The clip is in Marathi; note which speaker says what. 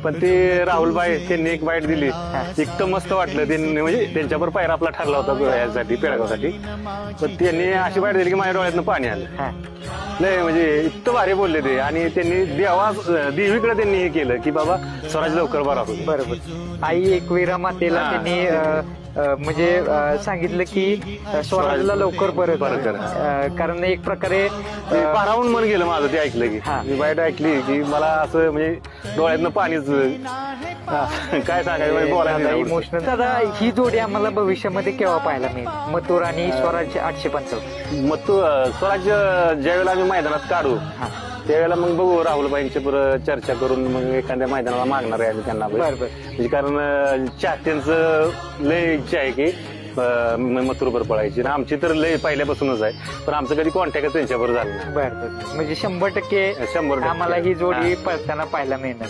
Speaker 1: पण ते राहुलबाई त्यांनी एक बाईट दिली, इतकं मस्त वाटलं त्यांनी, म्हणजे त्यांच्यावर पायरा आपला ठरला होता यासाठी पेडगावसाठी, पण त्यांनी अशी बाईट दिली की माझ्या डोळ्यातनं पाणी आलं. नाही म्हणजे इतकं भारी बोलले ते, आणि त्यांनी देवीकडे त्यांनी हे केलं की बाबा स्वराज लवकर बरा होईल.
Speaker 2: बरोबर. आई एकवीरा मातेला त्यांनी म्हणजे सांगितलं की स्वराजला लवकर बरं कर. कारण एक प्रकारे
Speaker 1: पारावून मन गेलं माझं ते ऐकलं की, मी बाईट ऐकली की मला असं म्हणजे डोळ्यातनं पाणीच काय सांगायचं बोलायला.
Speaker 2: इमोशनल. दादा, ही जोडी आम्हाला भविष्यामध्ये केव्हा पाहायला मिळेल, मथुर आणि स्वराज 855?
Speaker 1: मग तू स्वराज ज्यावेळेला आम्ही मैदानात काढू त्यावेळेला मग बघू, राहुलबाईंच्या बरोबर चर्चा करून मग एखाद्या मैदानाला मागणार आहे आम्ही त्यांना. म्हणजे कारण चाहत्यांचं लय इच्छा आहे की मथुरभर पळायची, आणि आमची तर लय पहिल्यापासूनच आहे, पण आमचं कधी कॉन्टॅक्ट त्यांच्याबरोबर झालं नाही.
Speaker 2: बरं. म्हणजे 100% आम्हाला ही जोडी पळताना पाहायला मिळणार.